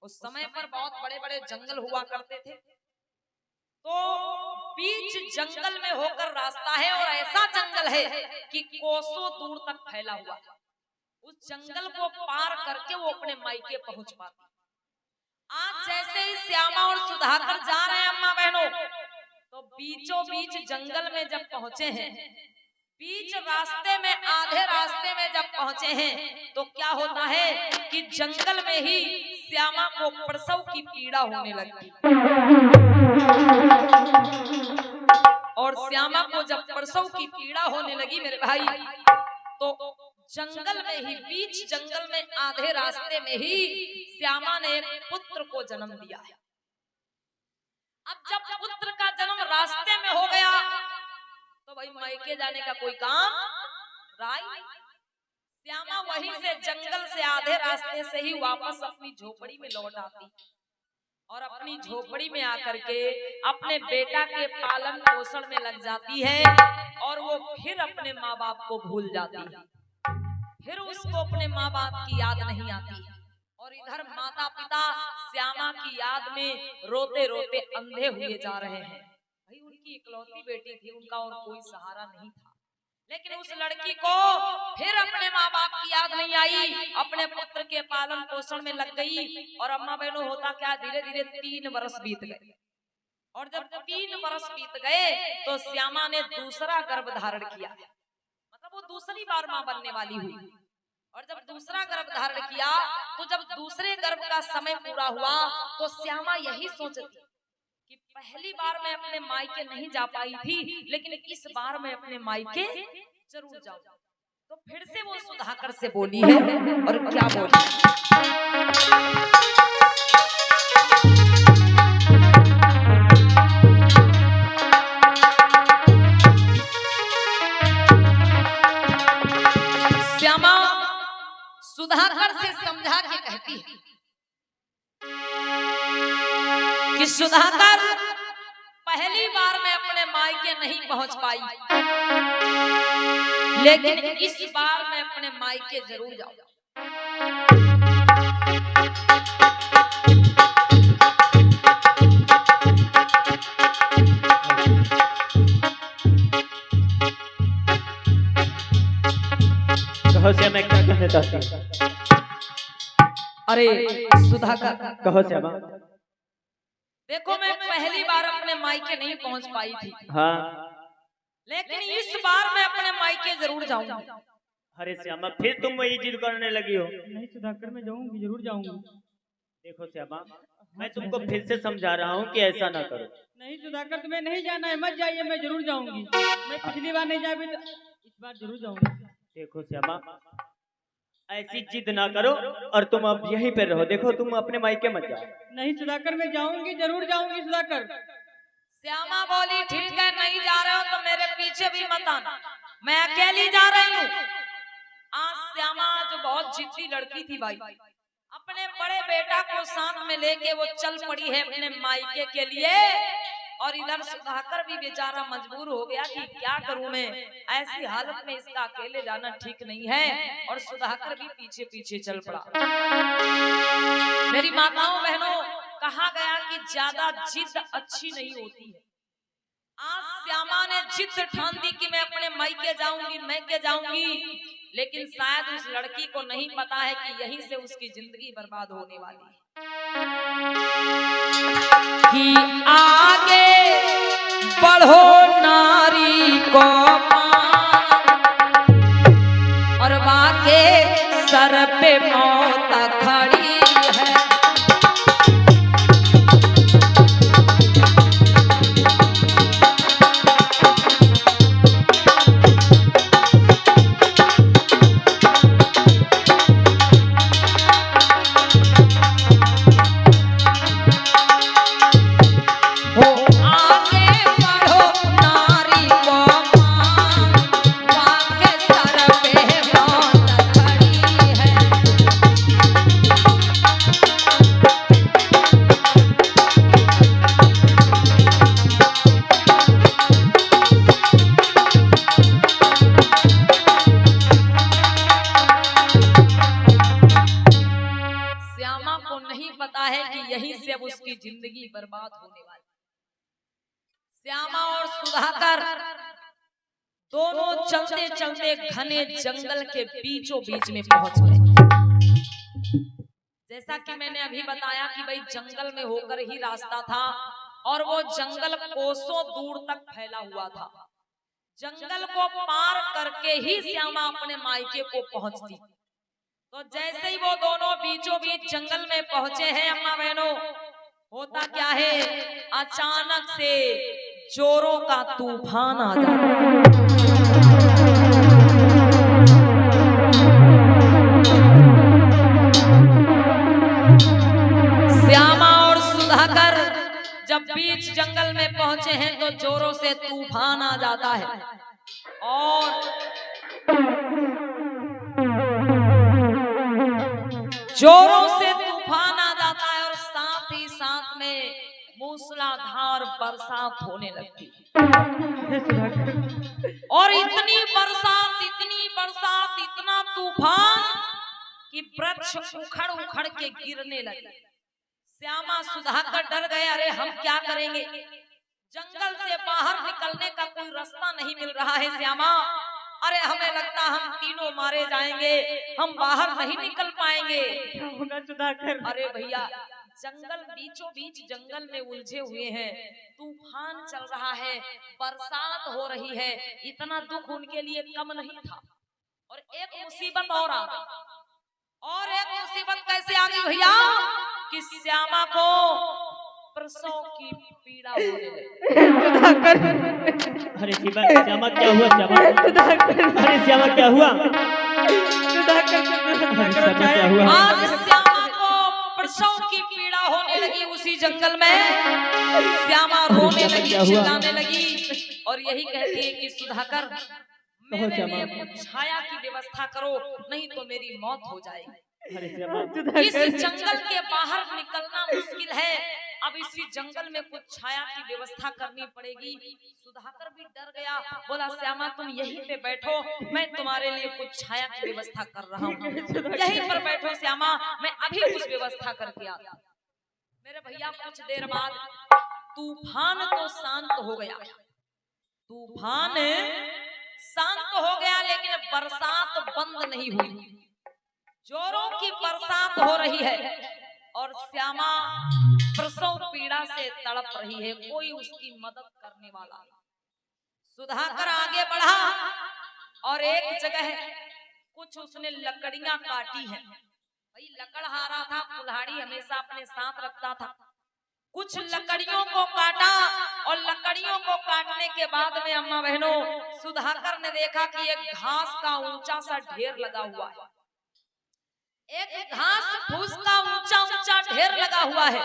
उस समय पर बहुत बड़े बड़े जंगल हुआ करते थे, तो बीच जंगल में होकर रास्ता है और ऐसा जंगल है कि कोसों दूर तक फैला हुआ है। उस जंगल को पार करके वो अपने मायके पहुंच पाती। आज जैसे ही श्यामा और सुधाकर जा रहे हैं अम्मा बहनों, तो बीचों बीच जंगल में जब पहुंचे हैं, बीच रास्ते में आधे रास्ते में जब पहुंचे हैं, तो क्या होता है कि जंगल में ही श्यामा को प्रसव की पीड़ा होने लगती। और श्यामा को जब प्रसव की पीड़ा होने लगी मेरे भाई, तो जंगल में ही, बीच जंगल में आधे रास्ते में ही श्यामा ने एक पुत्र को जन्म दिया है। अब जब पुत्र का जन्म रास्ते में हो गया, तो भाई मायके जाने का कोई काम राय। श्यामा वहीं से जंगल से आधे रास्ते से ही वापस अपनी झोपड़ी में लौट आती और अपनी झोपड़ी में आकर के अपने बेटा के पालन पोषण में लग जाती है और वो फिर अपने माँ बाप को भूल जाती है। फिर उसको अपने माँ बाप की याद नहीं आती और इधर माता पिता श्यामा की याद में रोते रोते अंधे हुए जा रहे हैं। भाई उनकी इकलौती बेटी थी, उनका और कोई सहारा नहीं था, लेकिन उस लड़की को फिर अपने माँ बाप की याद नहीं आई, अपने पुत्र के पालन पोषण में लग गई। और अम्मा बहनों होता क्या, धीरे धीरे 3 वर्ष बीत गए और जब 3 वर्ष बीत गए तो श्यामा ने दूसरा गर्भ धारण किया, मतलब वो दूसरी बार माँ बनने वाली हुई। और जब दूसरा गर्भ धारण किया, तो जब दूसरे गर्भ का समय पूरा हुआ, तो श्यामा यही सोचती कि पहली बार मैं अपने मायके नहीं जा पाई थी, लेकिन इस बार मैं अपने मायके जरूर जाऊं। तो फिर से वो सुधाकर से बोली है, और क्या बोली, श्यामा सुधाकर से समझा के कहती है कि सुधाकर, पहली बार मैं अपने मायके नहीं पहुंच पाई, लेकिन इस बार मैं अपने मायके जरूर जाऊंगा। कहो से मैं क्या कहना चाहती हूँ। अरे सुधाकर, कहो श्यामा। देखो मैं पहली बार अपने मायके नहीं पहुंच पाई थी, हाँ, लेकिन इस बार मैं अपने मायके जरूर जाऊंगा। अरे श्यामा, फिर तुम वही जिद करने लगी हो। नहीं सुधाकर, मैं जाऊंगी, जरूर जाऊंगी। देखो श्यामा, मैं तुमको फिर से समझा रहा हूँ कि ऐसा ना करो। नहीं सुधाकर, तुम्हें नहीं जाना है, मत जाइए, मैं जरूर जाऊंगी। मैं पिछली बार नहीं जा पाई, इस बार जरूर जाऊंगी। देखो श्यामा, ऐसी जिद ना करो और तुम अब यहीं पे रहो। देखो तुम अपने मायके मत जाओ। नहीं सुधाकर, मैं जाऊंगी, जरूर जाऊंगी सुधाकर। श्यामा बोली ठीक है, नहीं जा रहे हो तो मेरे पीछे भी मत आना, मैं अकेली जा रही हूँ। आज श्यामा जो बहुत जिद्दी लड़की थी भाई, अपने बड़े बेटा को साथ में लेके वो चल पड़ी है अपने मायके के लिए। और इधर सुधाकर भी बेचारा मजबूर हो गया कि क्या करूं मैं, ऐसी हालत में इसका अकेले जाना ठीक नहीं है। और सुधाकर भी पीछे पीछे चल पड़ा। मेरी माताओं बहनों, कहा गया कि ज्यादा जिद अच्छी नहीं होती है। आज श्यामा ने जिद ठान दी कि मैं अपने मायके जाऊंगी, मायके जाऊंगी, लेकिन शायद उस लड़की को नहीं पता है कि यहीं से उसकी जिंदगी बर्बाद होने वाली है। कि आगे बढ़ो नारी को और वाके सर पे मौत खड़ी है। हो आगे बढ़ो नारी को श्यामा को नहीं पता है कि यहीं से अब उसकी जिंदगी बर्बाद होने वाली। श्यामा और सुधाकर दोनों चलते चलते घने जंगल के बीचों बीच में पहुंच गए। जैसा कि मैंने अभी बताया कि भाई जंगल में होकर ही रास्ता था और वो जंगल कोसों दूर तक फैला हुआ था। जंगल को पार करके ही श्यामा अपने मायके को पहुंचती। तो जैसे ही वो दोनों बीचों बीच जंगल में पहुंचे हैं अम्मा बहनों, होता क्या है, अचानक से चोरों का तूफान आ जाता है। श्यामा और सुधाकर जब बीच जंगल में पहुंचे हैं तो जोरों से तूफान आ जाता है और जोरों से तूफान आ जाता है और साथ ही साथ में मूसलाधार बरसात होने लगती और इतनी बरसात इतना तूफान कि वृक्ष उखड़ उखड़ के गिरने लगे। श्यामा सुधाकर डर गए, अरे हम क्या करेंगे, जंगल से बाहर निकलने का कोई रास्ता नहीं मिल रहा है श्यामा, अरे हमें लगता हम तीनों मारे जाएंगे, हम बाहर नहीं निकल पाएंगे। सुधाकर, अरे भैया जंगल बीचों बीच जंगल में उलझे हुए हैं, तूफान चल रहा है, बरसात हो रही है, इतना दुख उनके लिए कम नहीं था। और एक मुसीबत और आ गई, और एक मुसीबत कैसे आ गई भैया कि श्यामा को प्रसव की पीड़ा होने लगी। अरे श्यामा क्या हुआ, श्यामा अरे श्यामा क्या हुआ, क्या हुआ? आज श्यामा को प्रसव की पीड़ा होने लगी। उसी जंगल में श्यामा रोने लगी, चिल्लाने लगी और यही कहती है कि सुधाकर मेरे लिए कुछ छाया की व्यवस्था करो, नहीं तो मेरी मौत हो जाएगी। इस जंगल के बाहर निकलना मुश्किल है, अब इसी जंगल में कुछ छाया की व्यवस्था करनी पड़ेगी। सुधाकर भी डर गया, बोला श्यामा तुम यहीं पे बैठो, मैं तुम्हारे लिए कुछ छाया की व्यवस्था कर रहा हूँ, यहीं पर बैठो श्यामा, मैं अभी कुछ व्यवस्था करके आता। मेरे भैया कुछ देर बाद तूफान तो शांत हो गया, तूफान शांत हो गया, लेकिन बरसात बंद नहीं हुई। जोरों की बरसात हो रही है और श्यामा प्रसव पीड़ा से तड़प रही है, कोई उसकी मदद करने वाला। सुधाकर आगे बढ़ा और एक जगह कुछ उसने लकड़ियां काटी हैं। भाई लकड़हारा था, कुल्हाड़ी हमेशा अपने साथ रखता था। कुछ लकड़ियों को काटा और लकड़ियों को काटने के बाद में अम्मा बहनों सुधाकर ने देखा कि एक घास का ऊंचा सा ढेर लगा हुआ है, एक घास फूस का ऊंचा ऊंचा ढेर लगा हुआ है।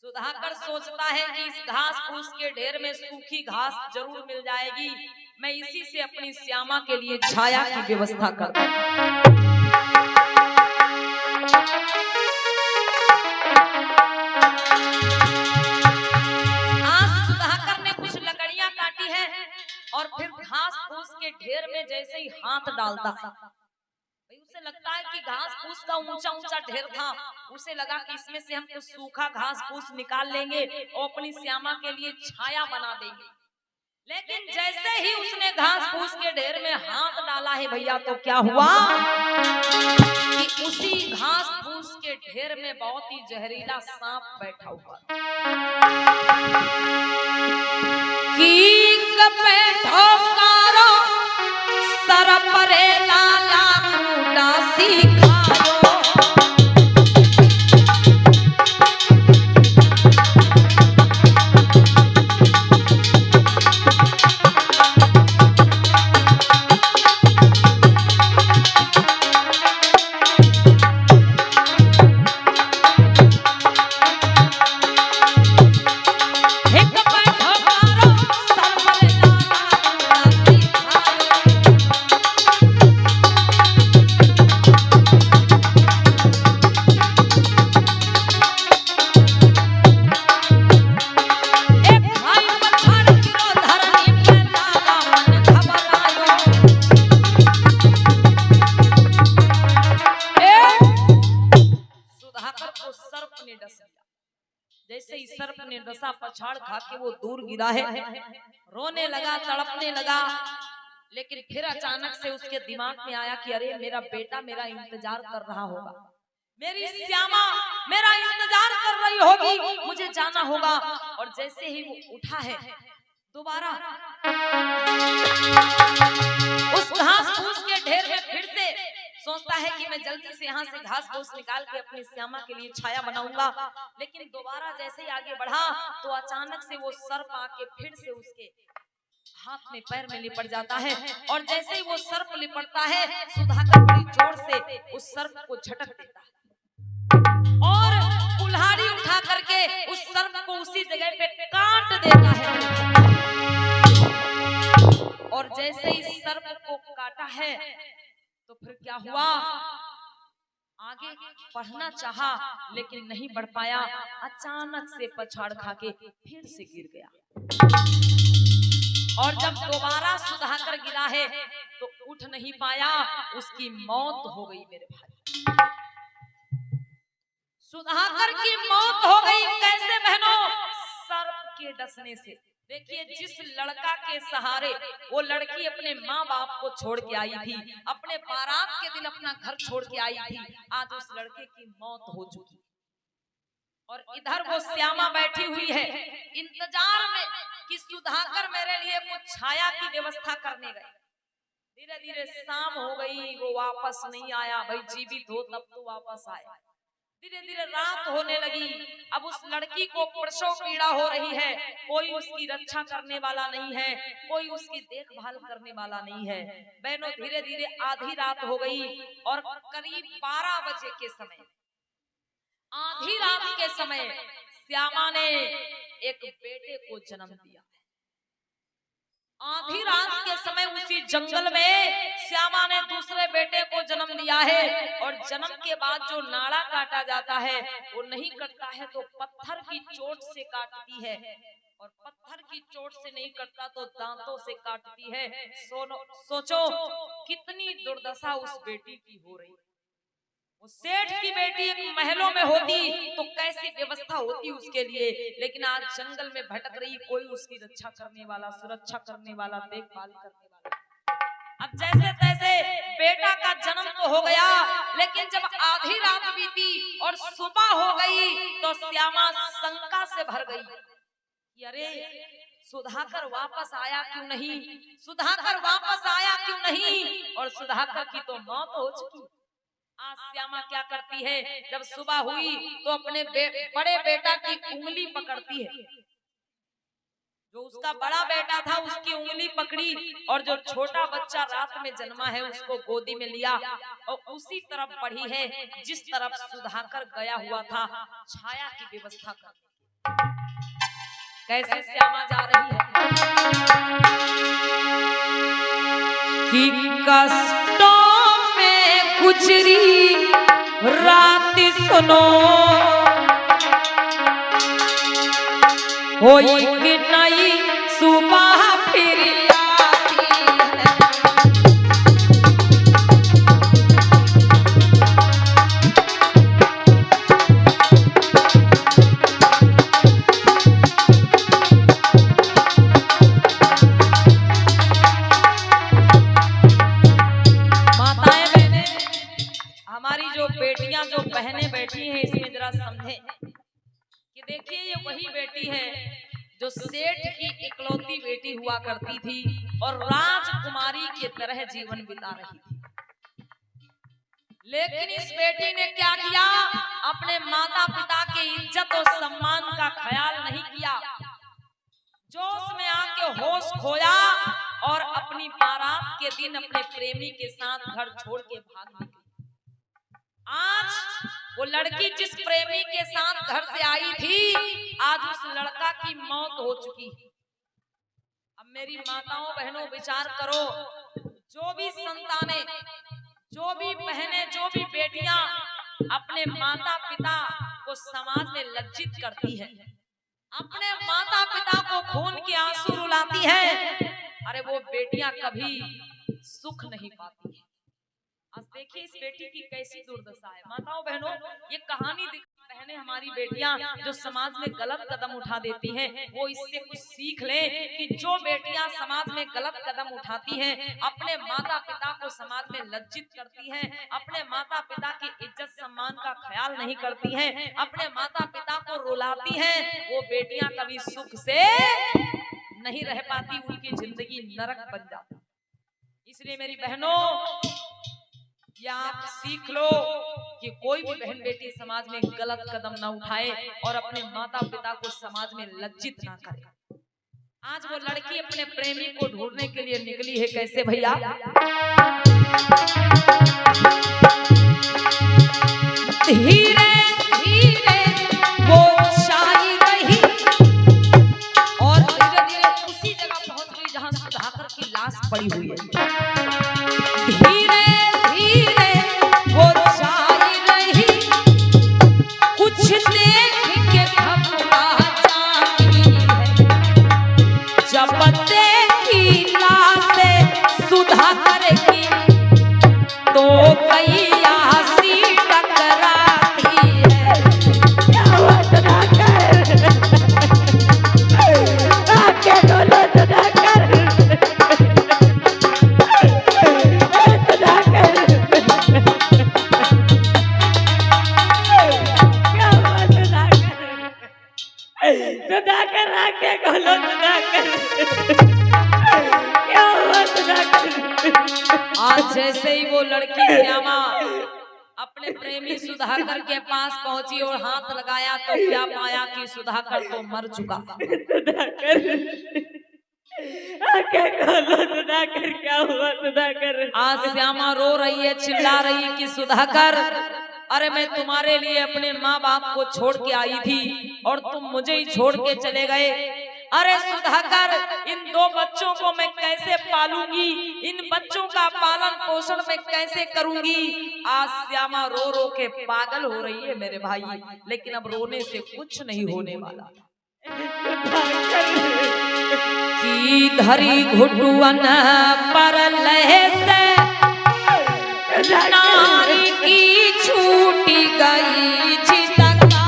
सुधाकर सोचता है कि इस घास फूस के ढेर में सूखी घास जरूर मिल जाएगी, मैं इसी से अपनी श्यामा के लिए छाया की व्यवस्था करता हूं। और फिर घास फूस के ढेर में जैसे ही हाथ डालता, उसे लगता है कि घास फूस का ऊंचा ऊंचा ढेर था, उसे लगा कि इसमें से हम कुछ सूखा घास फूस निकाल लेंगे और अपनी श्यामा के लिए छाया बना देंगे। लेकिन जैसे ही उसने घास फूस के ढेर में हाथ डाला है भैया, तो क्या हुआ कि उसी घास फूस के ढेर में बहुत ही जहरीला सांप बैठा हुआ। सर परे लाला उदासी सुधाकर को सर्प ने डस लिया। जैसे ही सर्प ने डसा, पछाड़ खा के वो दूर गिरा है, रोने लगा, तड़पने लगा। लेकिन फिर अचानक से उसके दिमाग में आया कि अरे मेरा बेटा मेरा इंतजार कर रहा होगा, मेरी श्यामा मेरा इंतजार कर रही होगी, मुझे जाना होगा। और जैसे ही वो उठा है, दोबारा उस घास फूस के ढेर में फिर से सोचता है कि मैं जल्दी से यहाँ से घास फूस निकाल के अपनी श्यामा के लिए छाया बनाऊंगा। लेकिन दोबारा जैसे ही आगे बढ़ा तो अचानक से वो सर्प आके फिर से उसके हाथ में पैर में लिपट जाता है। और जैसे ही वो सर्प लिपटता है, सुधाकर बड़ी जोर से उस सर्प को झटक देता है और कुल्हाड़ी उठा करके उस सर्प को उसी जगह पे काट देता है। और जैसे ही सर्प को काटा है तो फिर क्या हुआ, आगे बढ़ना चाहा लेकिन नहीं बढ़ पाया। अचानक से पछाड़ खा के फिर से गिर गया। और जब दोबारा सुधाकर गिरा है तो उठ नहीं पाया, उसकी मौत हो गई मेरे भाई। सुधाकर की मौत हो गई कैसे बहनों? सर्प के डसने से। देखिए, जिस लड़का के सहारे वो लड़की अपने माँ बाप को छोड़ के आई थी, अपने बारात के दिन अपना घर छोड़ के आई थी, आज उस लड़के की मौत हो चुकी और इधर वो श्यामा बैठी हुई है इंतजार में कि सुधाकर मेरे लिए कुछ छाया की व्यवस्था करने गए। धीरे धीरे शाम हो गई, वो वापस नहीं आया। भाई जीवित हो तब तो वापस आया। धीरे धीरे रात होने लगी। अब उस लड़की को प्रसव पीड़ा हो रही है, कोई उसकी रक्षा करने वाला नहीं है, कोई उसकी देखभाल करने वाला नहीं है। बहनों, धीरे धीरे आधी रात हो गई और करीब 12 बजे के समय, आधी रात के समय श्यामा ने एक बेटे को जन्म दिया। आधी रात के समय उसी जंगल में श्यामा ने दूसरे बेटे को जन्म दिया है। और जन्म के बाद जो नाड़ा काटा जाता है वो नहीं कटता है तो पत्थर की चोट से काटती है, और पत्थर की चोट से नहीं कटता तो दांतों से काटती है। सोचो कितनी दुर्दशा उस बेटी की हो रही। वो सेठ की बेटी एक महलों में होती तो कैसी व्यवस्था होती उसके लिए, लेकिन आज जंगल में भटक रही, कोई उसकी रक्षा करने वाला, सुरक्षा करने वाला, देखभाल करने वाला। अब जैसे तैसे बेटा का जन्म तो हो गया, लेकिन जब आधी रात बीती और सुबह हो गई तो श्यामा शंका से भर गई कि अरे सुधाकर वापस आया क्यों नहीं, सुधाकर वापस आया क्यों नहीं। और सुधाकर की तो मौत हो चुकी। आज श्यामा क्या करती है, जब सुबह हुई तो अपने बड़े बेटा की उंगली पकड़ती है। जो उसका बड़ा बेटा था उसकी उंगली पकड़ी और जो छोटा बच्चा रात में जन्मा है उसको गोदी में लिया और उसी तरफ बढ़ी है जिस तरफ सुधाकर गया हुआ था छाया की व्यवस्था कर। कैसे श्यामा जा रही है कि कष्टों गुजरी रात सुनो, होई कि नई सुबह फिर आती है। जो बहनें बैठी हैं इसमें जरा समझें कि देखिए ये वही बेटी है जो सेठ की इकलौती बेटी हुआ करती थी और राजकुमारी की तरह जीवन बिता रही थी। लेकिन इस बेटी ने क्या किया, अपने माता पिता की इज्जत और सम्मान का ख्याल नहीं किया, जोश में आके होश खोया और अपनी बारात के दिन अपने प्रेमी के साथ घर छोड़ के भाग निकली। आज वो लड़की जिस प्रेमी के साथ घर से आई थी, आज उस लड़का की मौत हो चुकी है। अब मेरी माताओं बहनों विचार करो, जो भी संतानें, जो भी बहनें, जो भी बेटियां अपने माता पिता को समाज में लज्जित करती है, अपने माता पिता को खून के आंसू रुलाती है, अरे वो बेटियां कभी सुख नहीं पाती है। आज देखिए इस बेटी की कैसी दुर्दशा है। माताओं बहनों, ये कहानी बहनें हमारी बेटियां जो समाज में गलत कदम उठा देती हैं, वो इससे कुछ सीख लें कि जो बेटियां समाज में गलत कदम उठाती हैं, अपने माता पिता को समाज में लज्जित करती हैं, अपने माता पिता की इज्जत सम्मान का ख्याल नहीं करती हैं, अपने माता पिता को रुलाती हैं, वो बेटियां कभी सुख से नहीं रह पाती, उनकी जिंदगी नरक बन जाती। इसलिए मेरी बहनों, या आप सीख लो कि कोई भी बहन बेटी समाज में गलत कदम ना उठाए और अपने माता पिता को समाज में लज्जित ना करे। आज वो लड़की अपने प्रेमी को ढूंढने के लिए निकली है। कैसे भैया? धीरे धीरे वो चाली रही और धीरे धीरे उसी जगह पहुंच गई जहां सुधाकर की लाश पड़ी हुई है। धीरे धीरे वो चाली रही, कुछ देख के घबरा जाती है। जब देखी लाश सुधाकर की तो कई आसी टकराती है। क्या हुआ सुधाकर? आके बोलो सुधाकर। सुधाकर आके बोलो सुधाकर। क्या हुआ सुधाकर? आज जैसे ही वो लड़की श्यामा अपने प्रेमी सुधाकर के पास पहुंची और हाथ लगाया तो क्या पाया कि सुधाकर तो मर चुका। सुधाकर आके बोलो सुधाकर, क्या हुआ सुधाकर? आज श्यामा रो रही है, चिल्ला रही कि सुधाकर, अरे मैं तुम्हारे लिए अपने माँ बाप को छोड़ के आई थी और तुम मुझे ही छोड़ के चले गए। अरे सुधाकर, इन दो बच्चों को मैं कैसे पालूंगी, इन बच्चों का पालन पोषण मैं कैसे करूंगी। आज श्यामा रो रो के पागल हो रही है मेरे भाई, लेकिन अब रोने से कुछ नहीं होने वाला। की धरी घुटुअन पर लहे से नारी की छूटी गई चितकारी।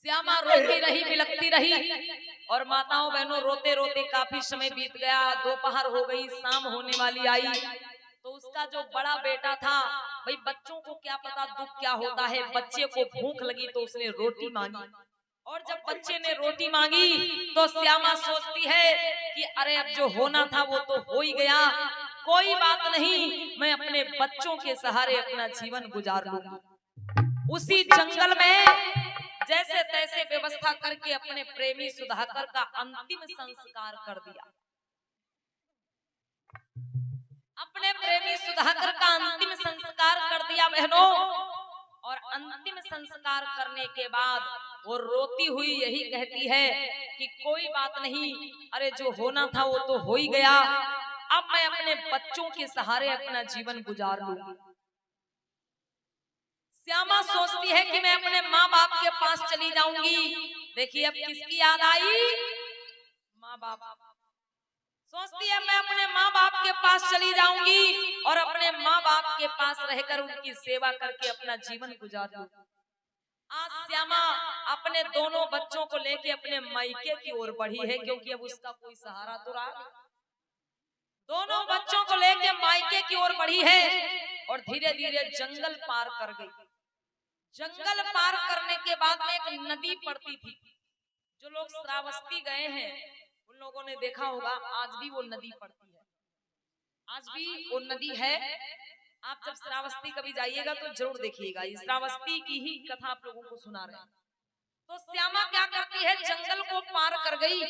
श्यामा रोती रही, बिलखती रही और माताओं बहनों रोते रोते काफी समय बीत गया। दोपहर हो गई, शाम होने वाली आई तो उसका जो बड़ा बेटा था, भाई बच्चों को क्या पता दुख क्या होता है, बच्चे को भूख लगी तो उसने रोटी मांगी और जब बच्चे ने रोटी मांगी तो श्यामा सोचती है कि अरे अब जो होना था वो तो हो ही गया, कोई बात नहीं, मैं अपने बच्चों के सहारे अपना जीवन गुजार लूंगी। उसी जंगल में जैसे तैसे व्यवस्था करके अपने प्रेमी सुधाकर का अंतिम संस्कार कर दिया। अपने प्रेमी सुधाकर का अंतिम संस्कार कर दिया बहनों, और अंतिम संस्कार करने के बाद वो रोती हुई यही कहती है कि कोई बात नहीं, अरे जो होना था वो तो हो ही गया, अब मैं अपने बच्चों के सहारे अपना जीवन गुजार लूंगी। श्यामा सोचती है कि मैं अपने माँ बाप के पास चली जाऊंगी। देखिए अब किसकी याद आई? माँ बाप। सोचती है मैं अपने माँ बाप के पास चली जाऊंगी और अपने माँ बाप के पास रहकर उनकी सेवा करके अपना जीवन गुजार लूंगी। आज श्यामा अपने दोनों बच्चों को लेके अपने मायके की ओर बढ़ी है, क्योंकि अब उसका कोई सहारा तो रहा नहीं। दोनों बच्चों को लेके मायके की ओर बढ़ी है और धीरे धीरे जंगल पार कर गई। जंगल पार करने के बाद में एक नदी पड़ती थी जो लोग श्रावस्ती गए हैं उन लोगों ने देखा होगा आज भी वो नदी पड़ती है, आज भी वो नदी है। आप जब श्रावस्ती कभी जाइएगा तो जरूर देखिएगा, इस श्रावस्ती की ही कथा आप लोगों को सुना रहे हैं। तो श्यामा क्या करती है, जंगल को पार कर गई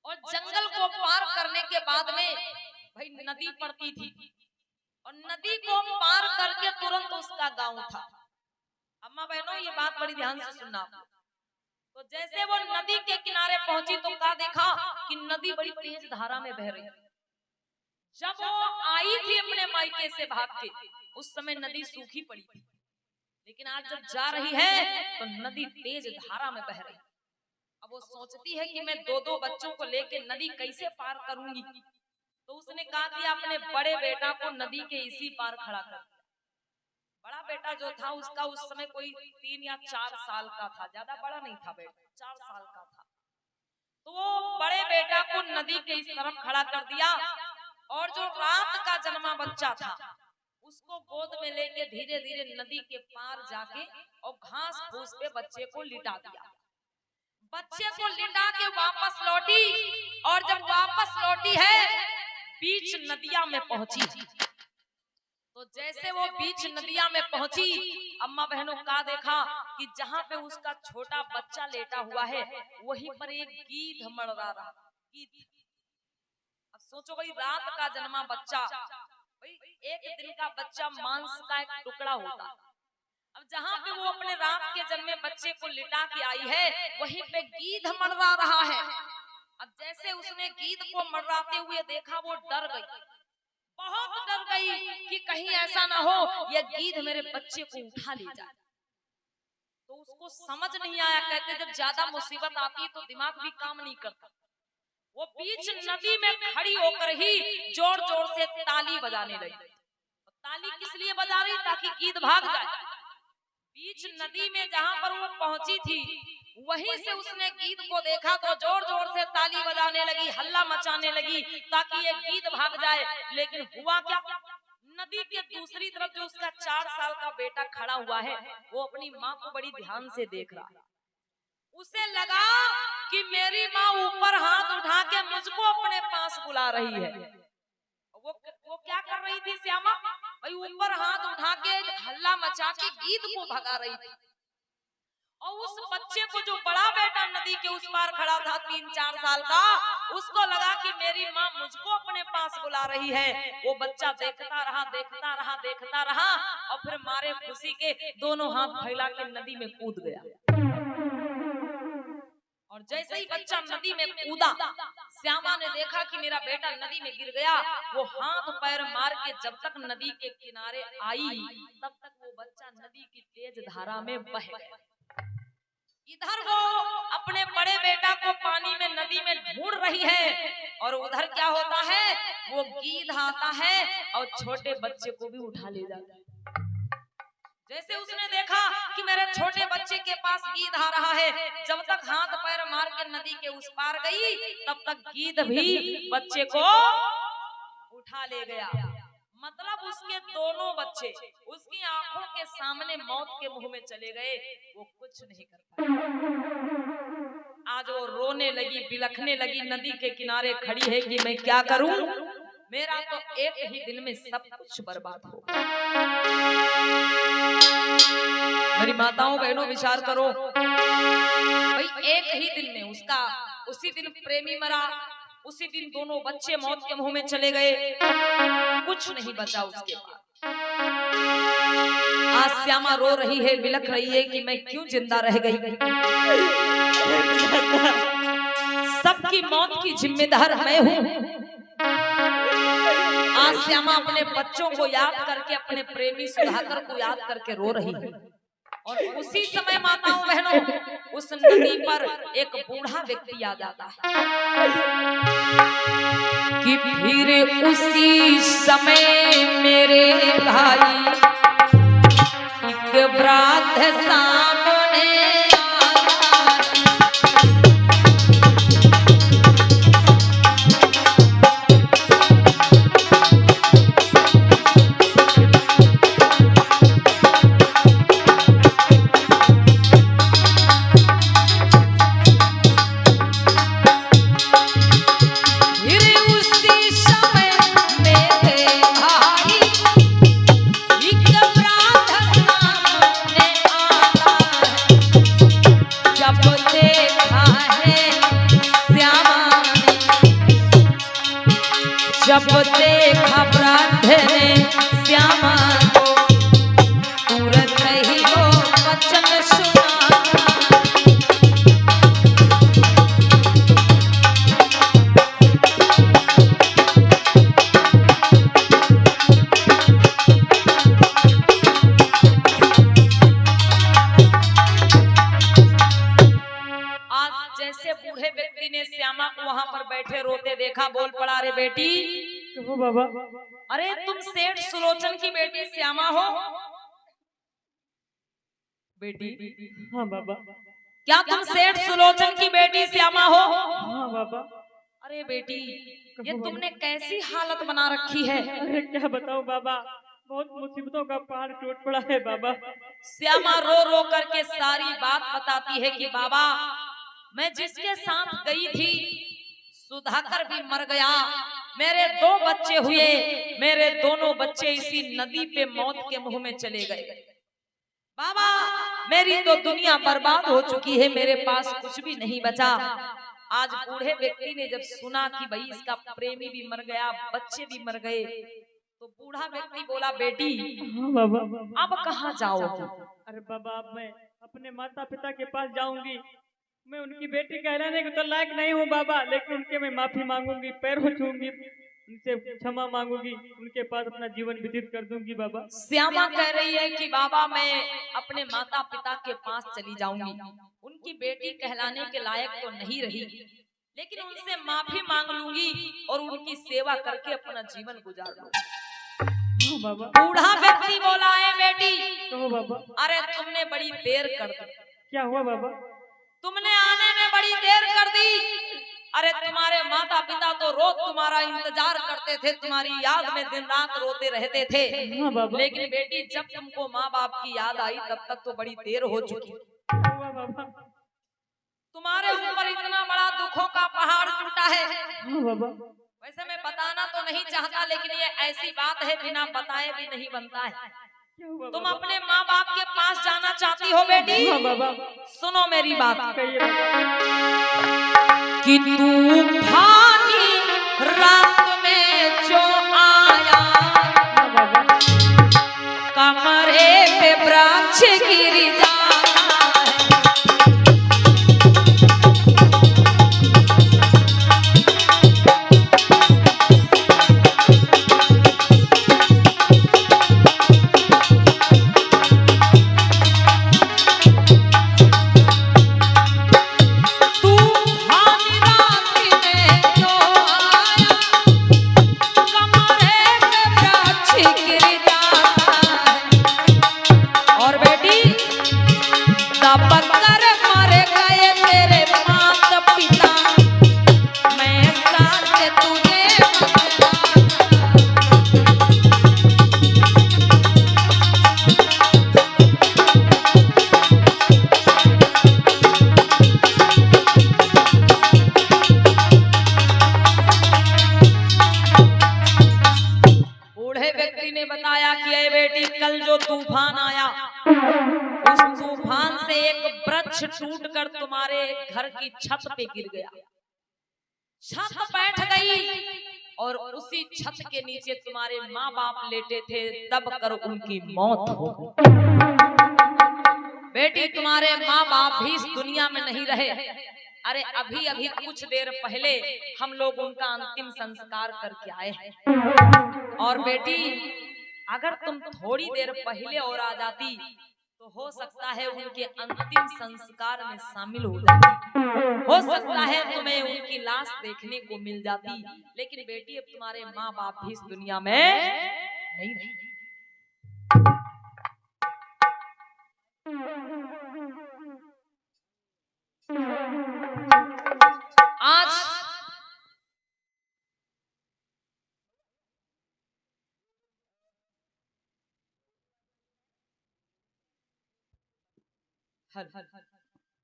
और जंगल को पार करने के बाद में भाई नदी पड़ती थी और नदी को पार करके तुरंत उसका गांव था। अम्मा बहनों ये बात बड़ी ध्यान से सुनना। तो जैसे वो नदी के किनारे पहुंची तो क्या देखा कि नदी बड़ी तेज धारा में बह रही। जब वो आई थी अपने मायके से भाग के उस समय नदी सूखी पड़ी थी, लेकिन आज जब जा रही है तो नदी तेज धारा में बह रही। अब वो सोचती है कि मैं दो बच्चों को लेके नदी कैसे पार करूंगी। तो उसने कहा कि अपने बड़े बेटा को नदी के इसी पार खड़ा कर। बड़ा बेटा जो था उसका उस समय कोई 3 या 4 साल का था, ज्यादा बड़ा नहीं था बेटा, 4 साल का था। तो वो बड़े बेटा को नदी के इस तरफ खड़ा कर दिया और जो रात का जन्मा बच्चा था उसको गोद में लेके धीरे धीरे नदी के पार जाके और घास फूस पे बच्चे को लिटा दिया। बच्चे को लिटा के वापस लौटी और जब वापस लौटी है बीच नदिया में पहुंची। तो जैसे वो बीच नदिया में पहुंची, अम्मा बहनों का देखा कि जहां पे उसका छोटा बच्चा लेटा हुआ है वहीं पर एक गीध मड़रा रहा। गीध, अब सोचो भाई रात का जन्मा बच्चा, भाई एक दिन का बच्चा मांस का एक टुकड़ा होता। अब जहां पे वो अपने रात के जन्मे बच्चे को लिटा के आई है वहीं पे गीध मड़रा रहा है। अब जैसे उसने गीध को मड़राते हुए देखा वो डर गई, बहुत डर गई कि कहीं ऐसा ना हो ये गीध मेरे बच्चे को उठा ले जाए। तो उसको समझ नहीं आया, कहते जब ज्यादा मुसीबत आती है तो दिमाग भी काम नहीं करता। वो बीच नदी में खड़ी होकर ही जोर जोर से ताली बजाने लगी। ताली किस लिए बजा रही, ताकि गीध भाग जाए। बीच नदी में जहां पर वो पहुंची थी वहीं से उसने गीध को देखा तो जोर जोर से ताली बजाने लगी, हल्ला मचाने लगी ताकि ये गीध भाग जाए। लेकिन हुआ क्या, नदी के दूसरी तरफ जो उसका 4 साल का बेटा खड़ा हुआ है वो अपनी माँ को बड़ी ध्यान से देख रहा है। उसे लगा कि मेरी माँ ऊपर हाथ उठा के मुझको अपने पास बुला रही है। वो क्या कर रही थी श्यामा, भाई ऊपर हाथ उठा के हल्ला मचा के गीध को भगा रही थी। और उस बच्चे को जो बड़ा बेटा नदी के उस पार खड़ा था 3-4 साल का, उसको लगा कि मेरी माँ मुझको अपने पास बुला रही है। वो बच्चा देखता रहा देखता रहा देखता रहा और फिर मारे खुशी के दोनों हाथ फैला के नदी में कूद गया। और जैसे ही बच्चा नदी में कूदा, श्यामा ने देखा कि मेरा बेटा नदी में गिर गया। वो हाथ पैर मार के जब तक नदी के किनारे आई तब तक वो बच्चा नदी की तेज धारा में बह गया। इधर वो अपने बड़े बेटा को पानी में नदी में ढूंढ रही है और उधर क्या होता है, वो गीध आता है और छोटे बच्चे को भी उठा ले जाता है। जैसे उसने देखा कि मेरे छोटे बच्चे के पास गीध आ रहा है, जब तक हाथ पैर मार के नदी के उस पार गई तब तक गीध भी बच्चे को उठा ले गया। मतलब उसके दोनों बच्चे उसकी आंखों के सामने मौत के मुंह में चले गए, वो कुछ नहीं कर पाया। आज वो रोने लगी, बिलखने लगी, नदी के किनारे खड़ी है कि मैं क्या करूं, मेरा तो एक ही दिन में सब कुछ बर्बाद हो। मेरी माताओं बहनों विचार करो, भाई एक ही दिन में उसका, उसी दिन प्रेमी मरा, उसी दिन दोनों बच्चे मौत के मुंह में चले गए, कुछ नहीं बचा उसके पास। आज श्यामा रो रही है, बिलख रही है कि मैं क्यों जिंदा रह गई। सबकी मौत की जिम्मेदार मैं हूँ। आज श्यामा अपने बच्चों को याद करके, अपने प्रेमी सुधाकर को याद करके रो रही है। और उसी समय माताओं बहनों उस नदी पर एक बूढ़ा व्यक्ति आ जाता है कि फिर उसी समय मेरे भाई एक वृद्ध सामने जब देखा वृद्ध ने श्यामा को, तुरंत ही वो वचन सुना। जैसे बूढ़े व्यक्ति ने श्यामा को वहां पर बैठे रोते देखा, बोल पड़ा, अरे बेटी, कहो बाबा। अरे तुम सेठ सुलोचन की बेटी श्यामा हो? बेटी, हाँ बाबा। क्या तुम सेठ सुलोचन की बेटी श्यामा हो? हाँ बाबा। अरे बेटी, ये तुमने कैसी हालत बना रखी है? अरे क्या बताओ बाबा, बहुत मुसीबतों का पहाड़ टूट पड़ा है बाबा। श्यामा रो रो करके सारी बात बताती है कि बाबा, मैं जिसके साथ गई थी सुधाकर भी मर गया, मेरे 2 बच्चे हुए, मेरे दोनों बच्चे इसी नदी पे मौत के मुंह में चले गए। बाबा, मेरी तो दुनिया बर्बाद हो चुकी है, मेरे पास कुछ भी नहीं बचा। आज बूढ़े व्यक्ति ने जब सुना कि भाई इसका प्रेमी भी मर गया, बच्चे भी मर गए, तो बूढ़ा व्यक्ति बोला, बेटी, हाँ बाबा। अब कहाँ जाओगी? अरे बाबा, अब मैं अपने माता पिता के पास जाऊंगी। मैं उनकी बेटी कहलाने को तो लायक नहीं हूँ बाबा, लेकिन उनके मैं माफी मांगूंगी, पैरों छूंगी, उनसे क्षमा मांगूंगी, उनके पास अपना जीवन व्यतीत कर दूंगी बाबा। श्यामा कह रही है कि बाबा, मैं अपने माता पिता के पास चली जाऊंगी, उनकी बेटी कहलाने के लायक तो नहीं रही, लेकिन उनसे माफी मांग लूंगी और उनकी सेवा करके अपना जीवन गुजार लूंगी। बाबा। बूढ़ा व्यक्ति बोला, है बेटी, कहो बाबा। अरे तुमने बड़ी देर कर दी। क्या हुआ बाबा? तुमने आने में बड़ी देर कर दी। अरे तुम्हारे माता पिता तो रोज तुम्हारा इंतजार करते थे, तुम्हारी याद में दिन रात रोते रहते थे। हाँ बाबा। लेकिन बेटी, जब तुमको माँ बाप की याद आई तब तक तो बड़ी देर हो चुकी। बाबा। तुम्हारे ऊपर इतना बड़ा दुखों का पहाड़ टूटा है। हाँ बाबा। वैसे मैं बताना तो नहीं चाहता, लेकिन ये ऐसी बात है, बिना बताए भी नहीं बनता है। तुम अपने माँ बाप के पास जाना चाहती हो बेटी? हाँ बाबा। सुनो मेरी बात, कहिए बाबा। कि तूफानी रात में जो आया, हाँ बाबा। कमरे पे वृक्ष गिर जाता टूटकर तुम्हारे घर की छत पे गिर गया, छत बैठ गई और उसी छत के नीचे तुम्हारे माँ बाप लेटे थे, दब कर उनकी मौत हो गई। बेटी, तुम्हारे माँ बाप भी इस दुनिया में नहीं रहे। अरे अभी अभी कुछ देर पहले हम लोग उनका अंतिम संस्कार करके आए हैं। और बेटी, अगर तुम थोड़ी देर पहले और आ जाती तो हो सकता है उनके अंतिम संस्कार में शामिल हो जाती, हो सकता है तुम्हें उनकी लाश देखने को मिल जाती। लेकिन बेटी, अब तुम्हारे माँ बाप भी इस दुनिया में नहीं रहे। आज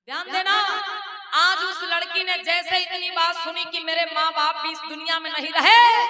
ध्यान देना, आज उस लड़की ने जैसे इतनी बात सुनी कि मेरे माँ बाप भी इस दुनिया में नहीं रहे,